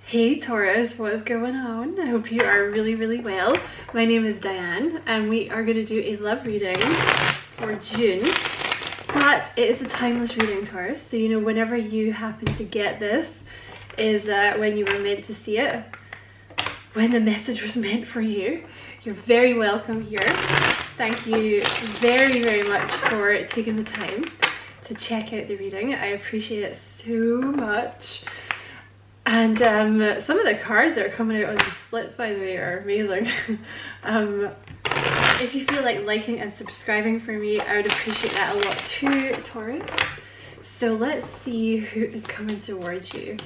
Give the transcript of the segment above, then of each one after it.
Hey Taurus, what's going on? I hope you are really well. My name is Diane and we are going to do a love reading for June. But it is a timeless reading, Taurus. So you know, whenever you happen to get this is when you were meant to see it. When the message was meant for you. You're very welcome here. Thank you very much for taking the time to check out the reading. I appreciate it so much. And some of the cards that are coming out on these splits, by the way, are amazing. If you feel like liking and subscribing for me, I would appreciate that a lot too, Taurus. So let's see who is coming towards you.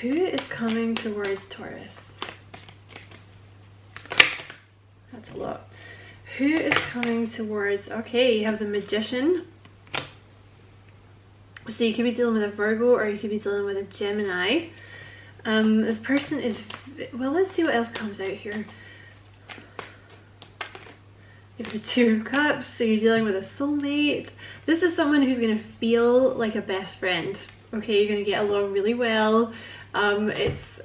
Who is coming towards Taurus? That's a lot. Who is coming towards... Okay, you have the Magician. So you could be dealing with a Virgo or you could be dealing with a Gemini. This person is... Well, let's see what else comes out here. You have the Two of Cups, so you're dealing with a soulmate. This is someone who's going to feel like a best friend. Okay, you're going to get along really well. It's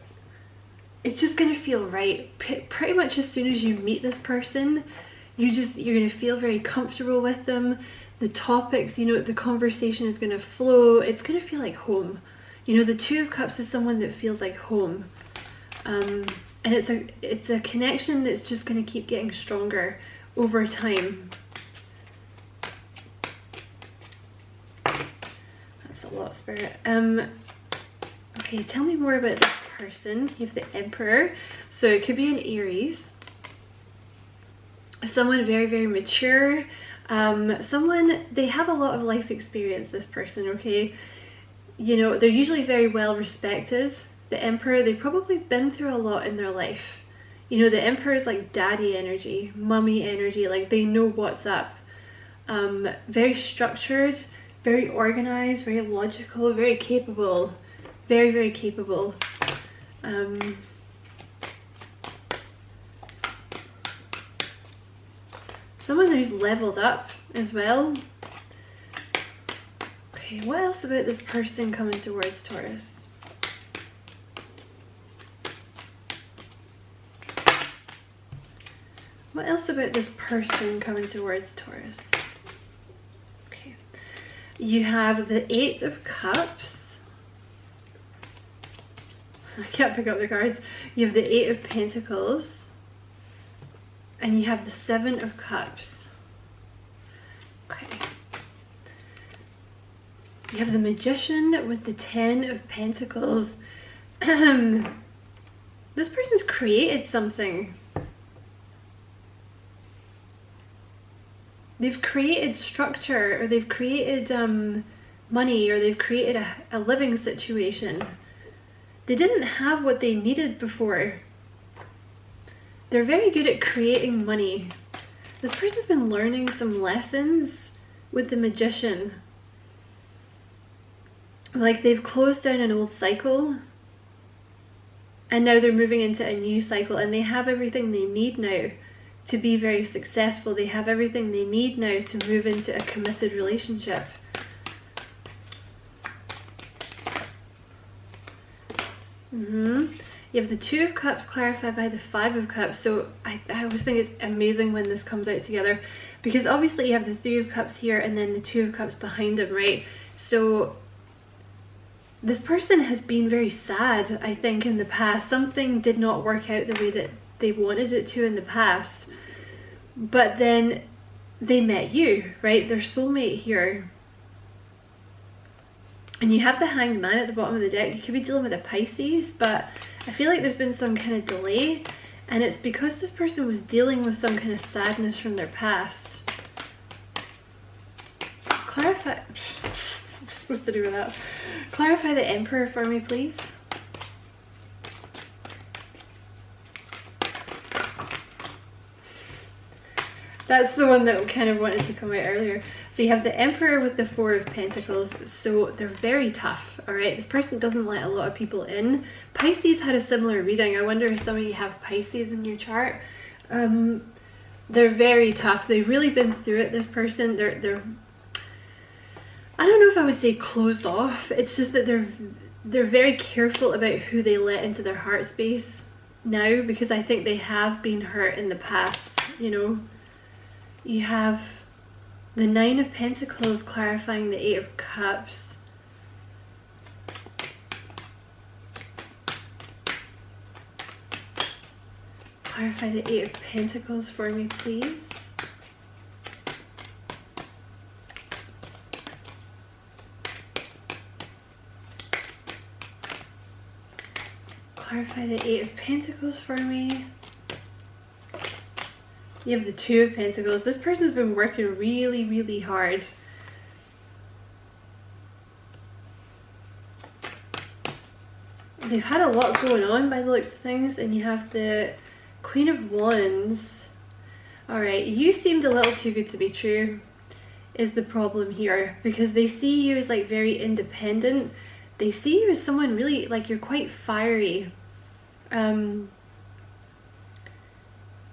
just going to feel right. Pretty much as soon as you meet this person, you're going to feel very comfortable with them. The topics, you know, the conversation is going to flow. It's going to feel like home. You know, the Two of Cups is someone that feels like home. And it's a connection that's just going to keep getting stronger over time. That's a lot, Spirit. Okay, tell me more about this person. You have the Emperor. So it could be an Aries. Someone very mature. Someone, they have a lot of life experience, this person, okay? You know, they're usually very well respected. The Emperor, they've probably been through a lot in their life. You know, the Emperor is like daddy energy, mummy energy, like they know what's up. Very structured, very organized, very logical, very capable. Very capable. Someone who's leveled up as well. Okay, what else about this person coming towards Taurus? What else about this person coming towards Taurus? Okay, you have the Eight of Cups. I can't pick up the cards. You have the Eight of Pentacles. And you have the Seven of Cups. Okay. You have the Magician with the Ten of Pentacles. This person's created something. They've created structure, or they've created money, or they've created a living situation. They didn't have what they needed before. They're very good at creating money. This person's been learning some lessons with the Magician. Like they've closed down an old cycle and now they're moving into a new cycle, and they have everything they need now to be very successful. They have everything they need now to move into a committed relationship. You have the Two of Cups clarified by the Five of Cups. So I always think it's amazing when this comes out together, because obviously you have the Three of Cups here and then the Two of Cups behind him, right? So this person has been very sad, I think, in the past. Something did not work out the way that they wanted it to in the past. But then they met you, right? Their soulmate here. And you have the Hanged Man at the bottom of the deck. You could be dealing with a Pisces, but I feel like there's been some kind of delay, and it's because this person was dealing with some kind of sadness from their past. Clarify... I'm supposed to do with that. Clarify the Emperor for me, please. That's the one that kind of wanted to come out earlier. So you have the Emperor with the Four of Pentacles. So they're very tough, all right? This person doesn't let a lot of people in. Pisces had a similar reading. I wonder if some of you have Pisces in your chart. They're very tough. They've really been through it, this person. I don't know if I would say closed off. It's just that they're very careful about who they let into their heart space now, because I think they have been hurt in the past, you know. You have the Nine of Pentacles clarifying the Eight of Cups. Clarify the Eight of Pentacles for me, please. Clarify the Eight of Pentacles for me. You have the Two of Pentacles. This person's been working really, really hard. They've had a lot going on by the looks of things, and you have the Queen of Wands. Alright, you seemed a little too good to be true is the problem here, because they see you as like very independent. They see you as someone really, like, you're quite fiery.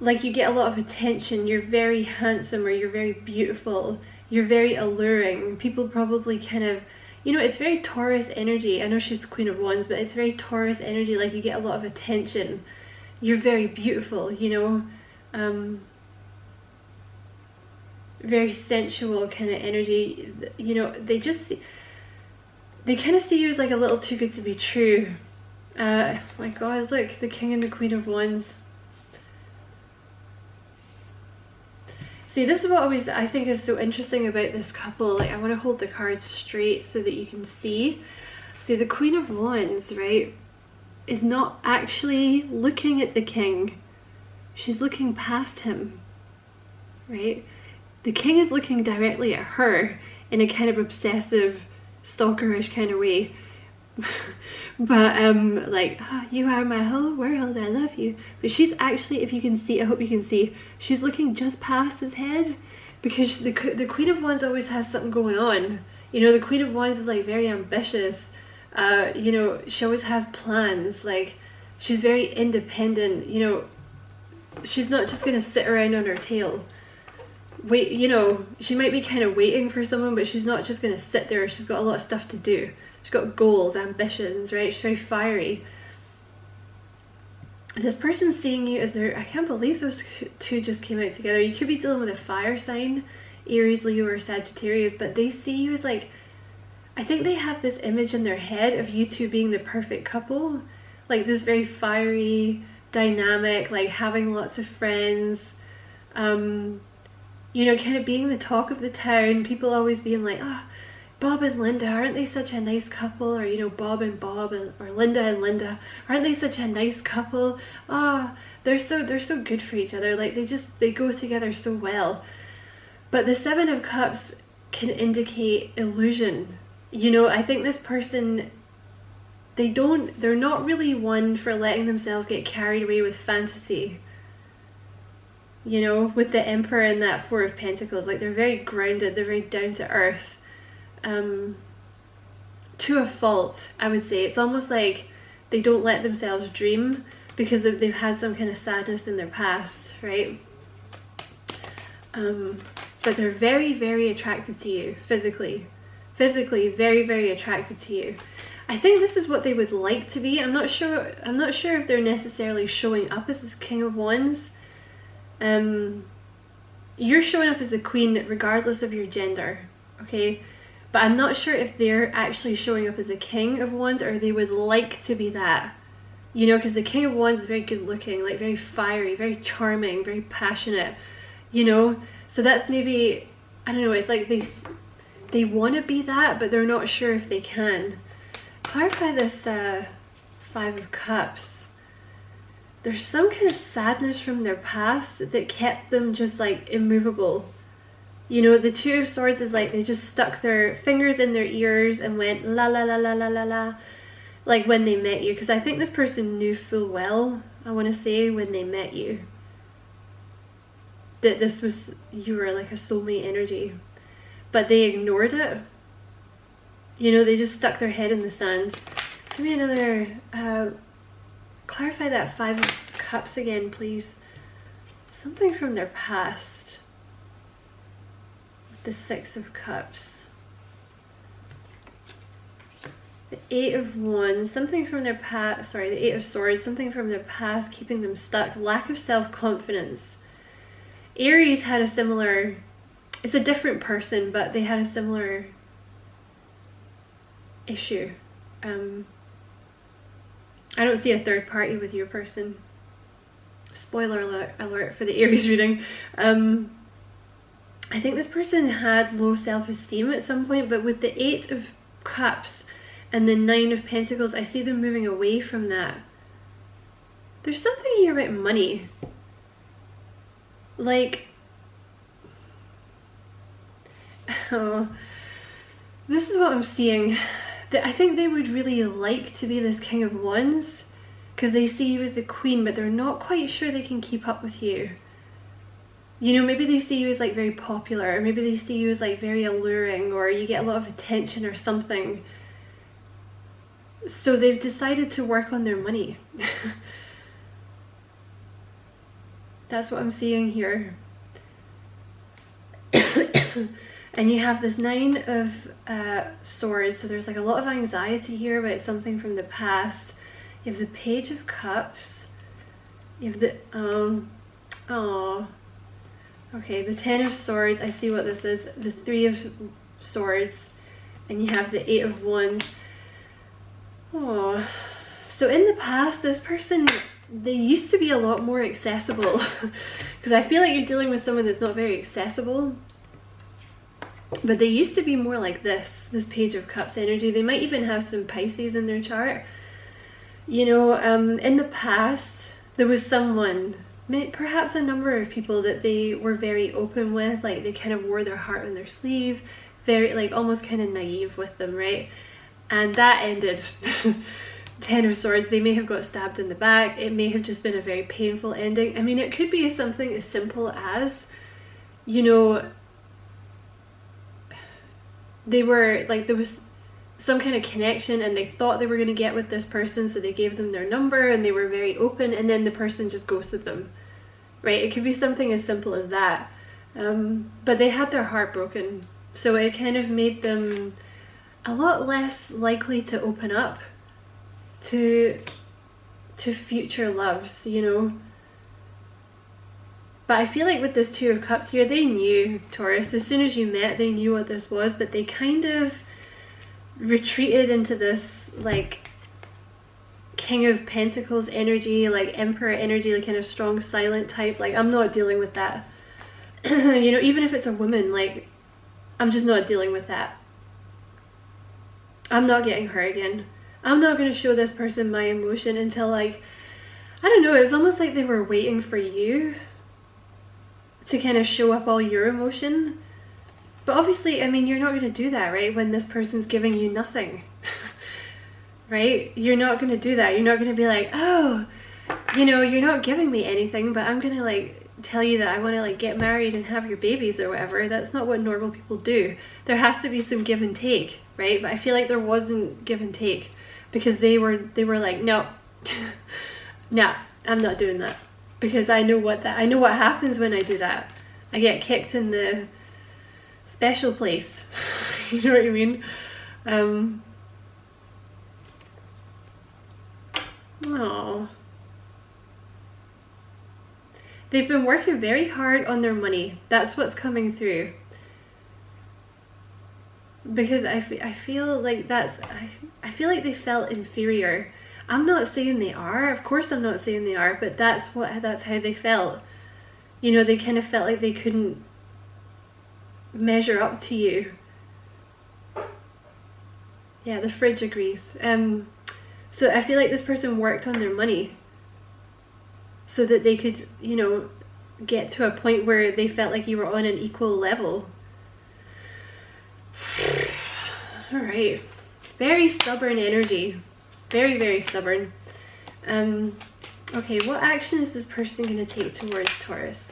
Like you get a lot of attention, you're very handsome, or you're very beautiful, you're very alluring. People probably kind of, you know, it's very Taurus energy. I know she's Queen of Wands, but it's very Taurus energy. Like you get a lot of attention, you're very beautiful, you know, very sensual kind of energy. You know, they kind of see you as like a little too good to be true. My God, look, the King and the Queen of Wands. See, this is what I think is so interesting about this couple. Like, I want to hold the cards straight so that you can see. See, the Queen of Wands, right, is not actually looking at the King. She's looking past him, right? The King is looking directly at her in a kind of obsessive, stalkerish kind of way. But like, oh, you are my whole world, I love you. But she's actually, if you can see, I hope you can see, she's looking just past his head, because the Queen of Wands always has something going on. You know, the Queen of Wands is like very ambitious. You know, she always has plans. Like, she's very independent. You know, she's not just gonna sit around on her tail. Wait, you know, she might be kind of waiting for someone, but she's not just gonna sit there. She's got a lot of stuff to do. She's got goals, ambitions, right? She's very fiery. This person's seeing you as their, I can't believe those two just came out together. You could be dealing with a fire sign, Aries, Leo, or Sagittarius, but they see you as like, I think they have this image in their head of you two being the perfect couple. Like this very fiery, dynamic, like having lots of friends, you know, kind of being the talk of the town. People always being like, oh, Bob and Linda, aren't they such a nice couple? Or, you know, Bob and Bob, or Linda and Linda, aren't they such a nice couple? Ah, they're so good for each other. Like they go together so well. But the Seven of Cups can indicate illusion. You know, I think this person, they're not really one for letting themselves get carried away with fantasy. You know, with the Emperor and that Four of Pentacles, like they're very grounded, they're very down to earth. To a fault, I would say. It's almost like they don't let themselves dream because they've had some kind of sadness in their past, right? But they're very, very attracted to you physically. Physically, very, very attracted to you. I think this is what they would like to be. I'm not sure if they're necessarily showing up as this King of Wands. You're showing up as the Queen regardless of your gender, okay? But I'm not sure if they're actually showing up as a King of Wands, or they would like to be that. You know, because the King of Wands is very good looking, like very fiery, very charming, very passionate, you know? So that's maybe, I don't know, it's like they want to be that, but they're not sure if they can. Clarify this Five of Cups. There's some kind of sadness from their past that kept them just like immovable. You know, the Two of Swords is like they just stuck their fingers in their ears and went la la la la la la la, like when they met you. Because I think this person knew full well, I want to say, when they met you, that you were like a soulmate energy, but they ignored it. You know, they just stuck their head in the sand. Give me another, clarify that Five of Cups again, please. Something from their past. The Six of Cups. The Eight of Wands, something from their past, sorry, the Eight of Swords, something from their past keeping them stuck. Lack of self-confidence. Aries had a similar, it's a different person, but they had a similar issue. I don't see a third party with your person. Spoiler alert for the Aries reading. I think this person had low self-esteem at some point, but with the Eight of Cups and the Nine of Pentacles, I see them moving away from that. There's something here about money. Like, oh, this is what I'm seeing. I think they would really like to be this King of Wands because they see you as the Queen, but they're not quite sure they can keep up with you. You know, maybe they see you as like very popular, or maybe they see you as like very alluring, or you get a lot of attention or something. So they've decided to work on their money. That's what I'm seeing here. And you have this Nine of Swords, so there's like a lot of anxiety here about something from the past. You have the Page of Cups. You have the, okay, the Ten of Swords, I see what this is. The Three of Swords, and you have the Eight of Wands. Oh, so in the past, this person, they used to be a lot more accessible. Because I feel like you're dealing with someone that's not very accessible. But they used to be more like this Page of Cups energy. They might even have some Pisces in their chart. You know, in the past, there was someone, perhaps a number of people that they were very open with. Like, they kind of wore their heart on their sleeve. Very, like, almost kind of naive with them, right? And that ended. Ten of Swords, they may have got stabbed in the back. It may have just been a very painful ending. I mean, it could be something as simple as, you know, they were like, there was some kind of connection and they thought they were going to get with this person, so they gave them their number and they were very open, and then the person just ghosted them, right? It could be something as simple as that. But they had their heart broken, so it kind of made them a lot less likely to open up to future loves, you know. But I feel like with this Two of Cups here, they knew, Taurus, as soon as you met, they knew what this was, but they kind of retreated into this, like, King of Pentacles energy, like Emperor energy, like kind of strong, silent type. Like, I'm not dealing with that. You know, even if it's a woman, like, I'm just not dealing with that. I'm not getting hurt again. I'm not going to show this person my emotion until, like, I don't know, it was almost like they were waiting for you to kind of show up all your emotion. But obviously, I mean, you're not going to do that, right? When this person's giving you nothing, right? You're not going to do that. You're not going to be like, oh, you know, you're not giving me anything, but I'm going to, like, tell you that I want to, like, get married and have your babies or whatever. That's not what normal people do. There has to be some give and take, right? But I feel like there wasn't give and take because they were like, no, no, I'm not doing that. Because I know what happens when I do that. I get kicked in the special place. You know what I mean? Oh. They've been working very hard on their money. That's what's coming through. Because I feel like I feel like they felt inferior. I'm not saying they are, of course I'm not saying they are, but that's how they felt. You know, they kind of felt like they couldn't measure up to you. Yeah, the fridge agrees. So I feel like this person worked on their money so that they could, you know, get to a point where they felt like you were on an equal level. All right, very stubborn energy. Very, very stubborn. Okay, what action is this person going to take towards Taurus?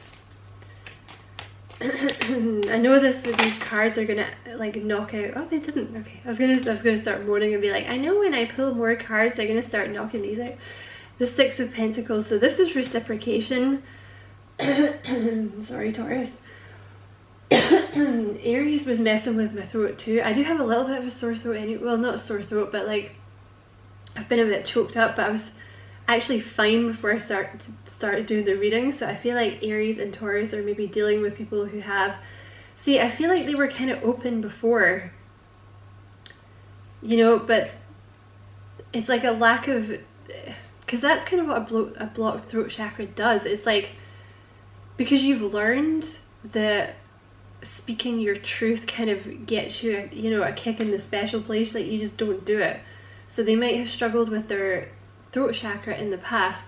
I know these cards are going to, like, knock out. Oh, they didn't. Okay, I was gonna start moaning and be like, I know when I pull more cards, they're going to start knocking these out. The Six of Pentacles. So this is reciprocation. Sorry, Taurus. Aries was messing with my throat too. I do have a little bit of a sore throat anyway. Well, not a sore throat, but like I've been a bit choked up, but I was actually fine before I started doing the reading. So I feel like Aries and Taurus are maybe dealing with people who have, see, I feel like they were kind of open before, you know, but it's like a lack of, because that's kind of what a blocked throat chakra does. It's like, because you've learned that speaking your truth kind of gets you, you know, a kick in the special place, like you just don't do it. So they might have struggled with their throat chakra in the past,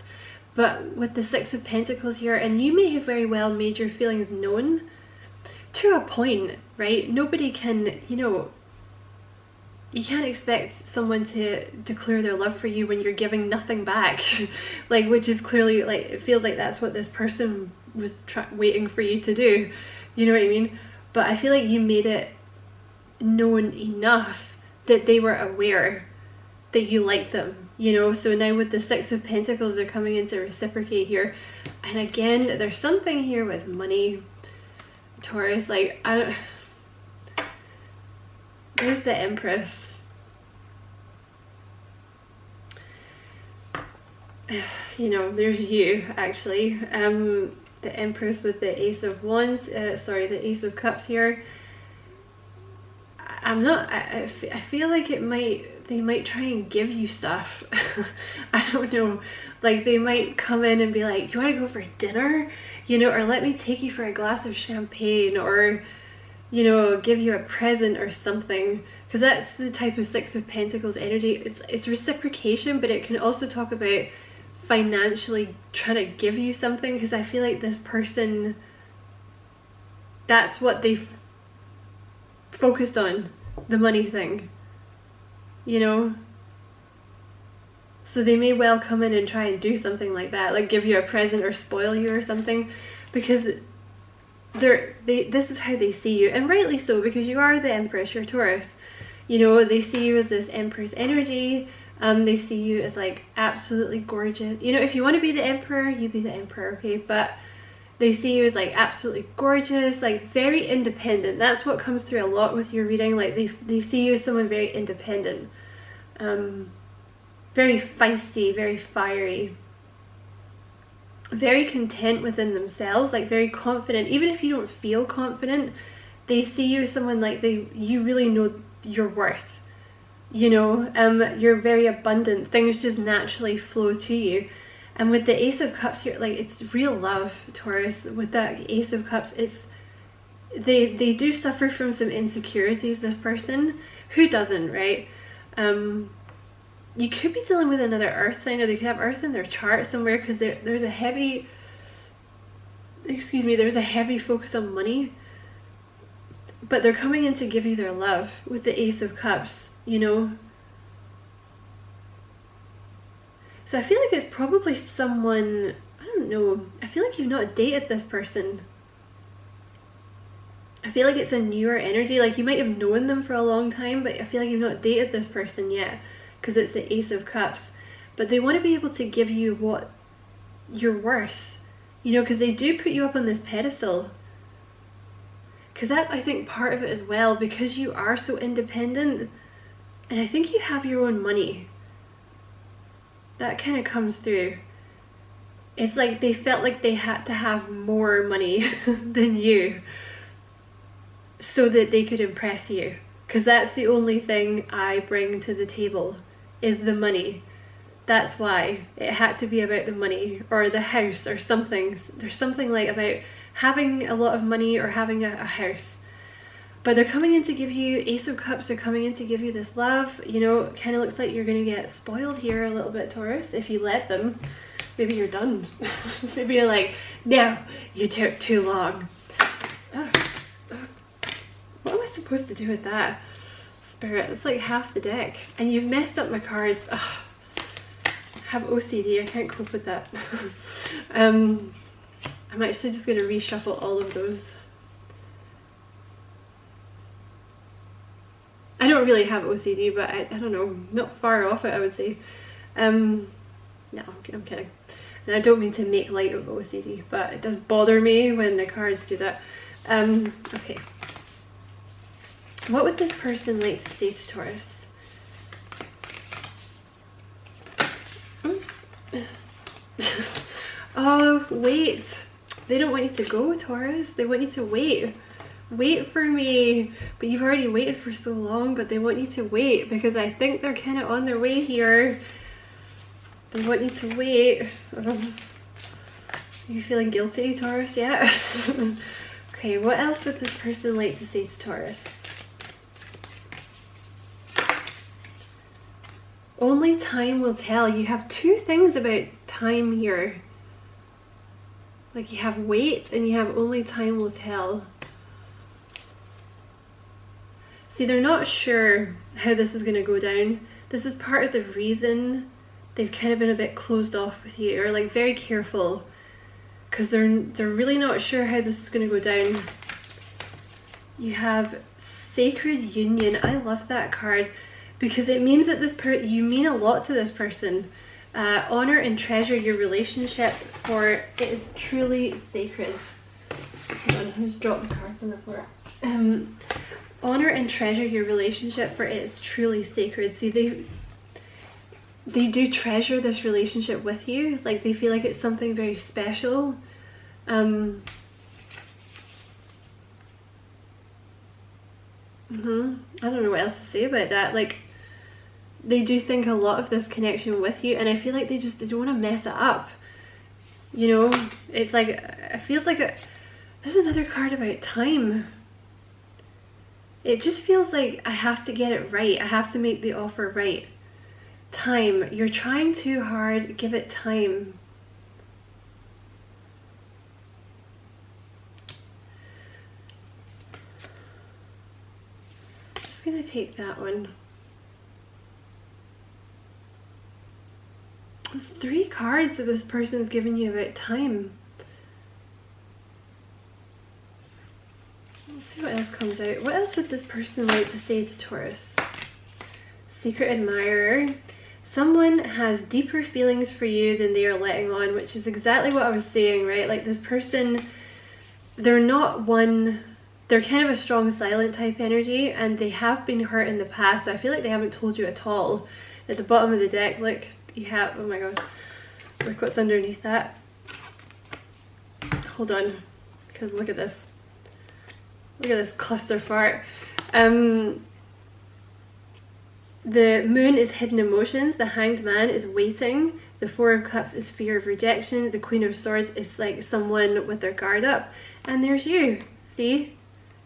but with the Six of Pentacles here, and you may have very well made your feelings known to a point, right? Nobody can, you know, you can't expect someone to declare their love for you when you're giving nothing back. Like, which is clearly, like, it feels like that's what this person was waiting for you to do, you know what I mean? But I feel like you made it known enough that they were aware that you like them, you know. So now with the Six of Pentacles, they're coming in to reciprocate here, and again there's something here with money, Taurus. Like, I don't, there's the Empress. You know, there's you actually, the Empress with the Ace of Wands, sorry, the Ace of Cups here. I'm not, I feel like they might try and give you stuff. I don't know, like they might come in and be like, you want to go for dinner, you know, or let me take you for a glass of champagne, or, you know, give you a present or something, because that's the type of Six of Pentacles energy. It's reciprocation, but it can also talk about financially trying to give you something, because I feel like this person, that's what they've focused on, the money thing, you know. So they may well come in and try and do something like that, like give you a present or spoil you or something, because this is how they see you, and rightly so, because you are the Empress, you're Taurus, you know. They see you as this Empress energy. They see you as like absolutely gorgeous, you know. If you want to be the Emperor, you be the Emperor, okay, but they see you as like absolutely gorgeous, like very independent. That's what comes through a lot with your reading. Like they see you as someone very independent, very feisty, very fiery, very content within themselves, like very confident. Even if you don't feel confident, they see you as someone like you really know your worth, you know. You're very abundant, things just naturally flow to you. And with the Ace of Cups here, like, it's real love, Taurus. With that Ace of Cups, it's they do suffer from some insecurities, this person. Who doesn't, right? You could be dealing with another earth sign, or they could have earth in their chart somewhere, because there's a heavy, excuse me, there's a heavy focus on money. But they're coming in to give you their love with the Ace of Cups, you know. So I feel like it's probably someone, I don't know, I feel like you've not dated this person. I feel like it's a newer energy, like you might have known them for a long time, but I feel like you've not dated this person yet, because it's the Ace of Cups. But they want to be able to give you what you're worth, you know, because they do put you up on this pedestal. Because that's, I think, part of it as well, because you are so independent, and I think you have your own money. That kind of comes through. It's like they felt like they had to have more money than you so that they could impress you, because that's the only thing I bring to the table, is the money. That's why it had to be about the money, or the house, or something. There's something like about having a lot of money or having a house. But they're coming in to give you, Ace of Cups, they're coming in to give you this love. You know, it kind of looks like you're going to get spoiled here a little bit, Taurus, if you let them. Maybe you're done. Maybe you're like, no, you took too long. What am I supposed to do with that? Spirit, it's like half the deck. And you've messed up my cards. I have OCD, I can't cope with that. I'm actually just going to reshuffle all of those. I don't really have OCD, but I don't know, not far off it, I would say. No, I'm kidding. And I don't mean to make light of OCD, but it does bother me when the cards do that. Okay, What would this person like to say to Taurus? Oh, wait. They don't want you to go, Taurus. They want you to wait. Wait for me. But you've already waited for so long, but they want you to wait because I think they're kind of on their way here. They want you to wait. Are you feeling guilty, Taurus, yet? Okay, what else would this person like to say to Taurus? Only time will tell. You have two things about time here. Like you have wait and you have only time will tell. See, they're not sure how this is going to go down. This is part of the reason they've kind of been a bit closed off with you, or like very careful, because they're really not sure how this is going to go down. You have Sacred Union. I love that card because it means that you mean a lot to this person. Honor and treasure your relationship, for it is truly sacred. Hold on, I just dropped the cards on the floor. Honor and treasure your relationship, for it is truly sacred. See, they do treasure this relationship with you. Like they feel like it's something very special. I don't know what else to say about that. Like, they do think a lot of this connection with you, and I feel like they don't want to mess it up. You know, it's like, it feels like there's another card about time. It just feels like I have to get it right. I have to make the offer right. Time. You're trying too hard. Give it time. I'm just going to take that one. There's 3 cards that this person's giving you about time. Let's see what else comes out. What else would this person like to say to Taurus? Secret admirer. Someone has deeper feelings for you than they are letting on, which is exactly what I was saying, right? Like this person, they're kind of a strong silent type energy, and they have been hurt in the past. So I feel like they haven't told you at all. At the bottom of the deck, look, you have, oh my god, look what's underneath that. Hold on, because look at this. Look at this cluster fart. The moon is hidden emotions. The hanged man is waiting. The 4 of cups is fear of rejection. The queen of swords is like someone with their guard up. And there's you, see?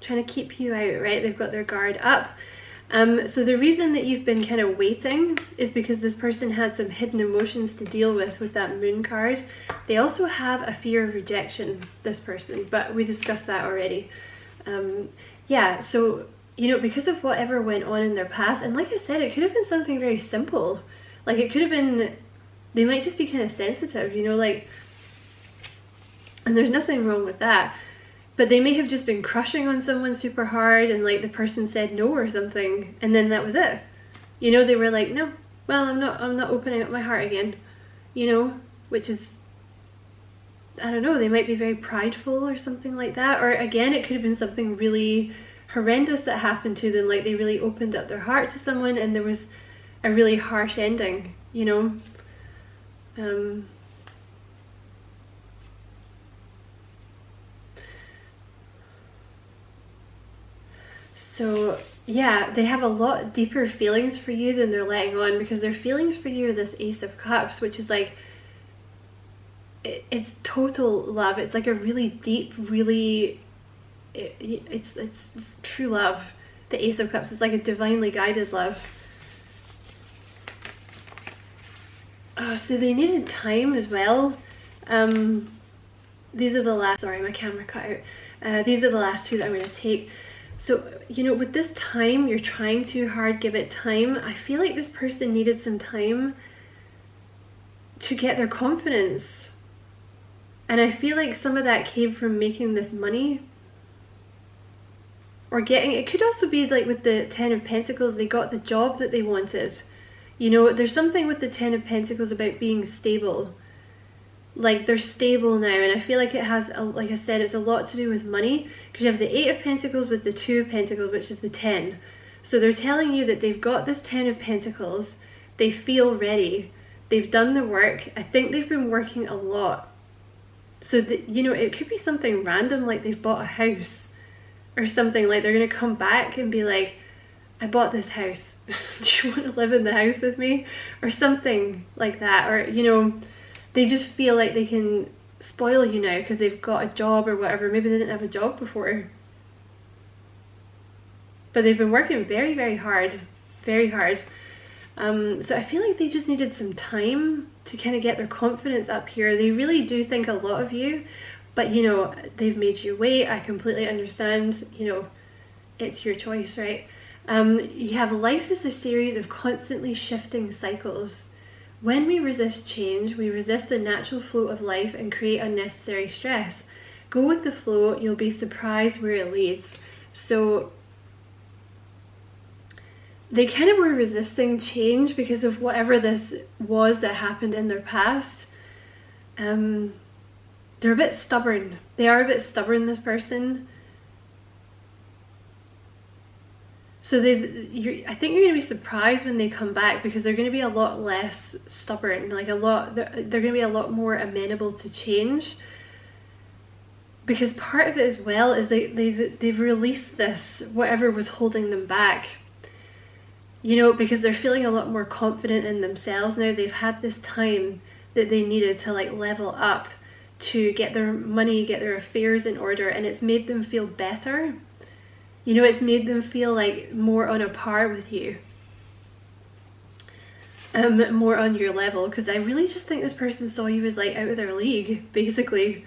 Trying to keep you out, right? They've got their guard up. So the reason that you've been kind of waiting is because this person had some hidden emotions to deal with that moon card. They also have a fear of rejection, this person, but we discussed that already. Yeah, so, you know, because of whatever went on in their past, and like I said, it could have been something very simple. Like it could have been, they might just be kind of sensitive, you know, like, and there's nothing wrong with that. But they may have just been crushing on someone super hard, and like the person said no or something, and then that was it. You know, they were like, no, well, I'm not opening up my heart again. You know, which is, I don't know, they might be very prideful or something like that. Or again, it could have been something really horrendous that happened to them, like they really opened up their heart to someone and there was a really harsh ending, you know. So yeah, they have a lot deeper feelings for you than they're letting on, because their feelings for you are this Ace of Cups, which is like, it's total love. It's like a really deep, really, it's true love. The Ace of Cups is like a divinely guided love. Oh, so they needed time as well. These are the last, sorry, my camera cut out. These are the last 2 that I'm going to take. So, you know, with this time, you're trying too hard, give it time. I feel like this person needed some time to get their confidence. And I feel like some of that came from making this money. Or getting, it could also be like with the 10 of Pentacles, they got the job that they wanted. You know, there's something with the 10 of Pentacles about being stable. like they're stable now, and I feel like it has, like I said, it's a lot to do with money, because you have the 8 of Pentacles with the 2 of Pentacles, which is the 10. So they're telling you that they've got this 10 of Pentacles, they feel ready, they've done the work. I think they've been working a lot. So that, you know, it could be something random, like they've bought a house or something, like they're going to come back and be like, I bought this house, do you want to live in the house with me? Or something like that. Or, you know, they just feel like they can spoil you now because they've got a job or whatever. Maybe they didn't have a job before, but they've been working very, very hard, very hard. So I feel like they just needed some time to kind of get their confidence up here. They really do think a lot of you, but you know, they've made you wait. I completely understand, you know, it's your choice, right? You have life is a series of constantly shifting cycles. When we resist change, we resist the natural flow of life and create unnecessary stress. Go with the flow, you'll be surprised where it leads. So they kind of were resisting change because of whatever this was that happened in their past. They're a bit stubborn. They are a bit stubborn, this person. So I think you're going to be surprised when they come back, because they're going to be a lot less stubborn, like they're going to be a lot more amenable to change. Because part of it as well is they've released this, whatever was holding them back. You know, because they're feeling a lot more confident in themselves now. They've had this time that they needed to like level up, to get their money, get their affairs in order, and it's made them feel better. You know, it's made them feel like more on a par with you, more on your level, because I really just think this person saw you as like out of their league, basically.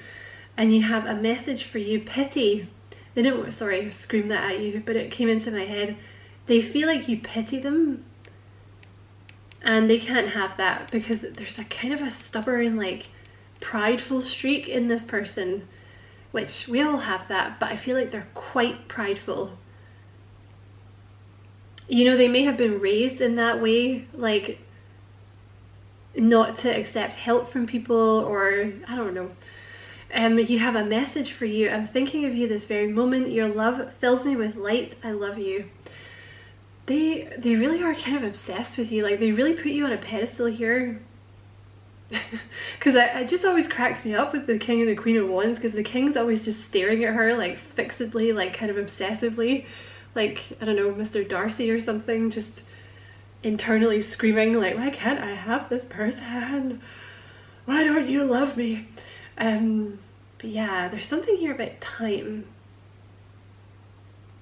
And you have a message for you, pity. They didn't, sorry, scream that at you, but it came into my head. They feel like you pity them, and they can't have that, because there's a kind of a stubborn, like prideful streak in this person, which we all have that, but I feel like they're quite prideful. You know, they may have been raised in that way, like not to accept help from people, or I don't know. You have a message for you. I'm thinking of you this very moment. Your love fills me with light. I love you. They really are kind of obsessed with you. Like they really put you on a pedestal here. Because it just always cracks me up with the King and the Queen of Wands, because the King's always just staring at her like fixedly, like kind of obsessively, like, I don't know, Mr. Darcy or something, just internally screaming like, why can't I have this person? Why don't you love me? But yeah, there's something here about time.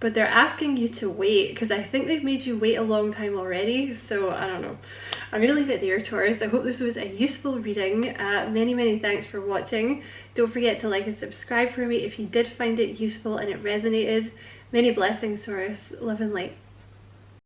But they're asking you to wait, because I think they've made you wait a long time already. So I don't know. I'm going to leave it there, Taurus. I hope this was a useful reading. Many thanks for watching. Don't forget to like and subscribe for me if you did find it useful and it resonated. Many blessings, Taurus. Love and light.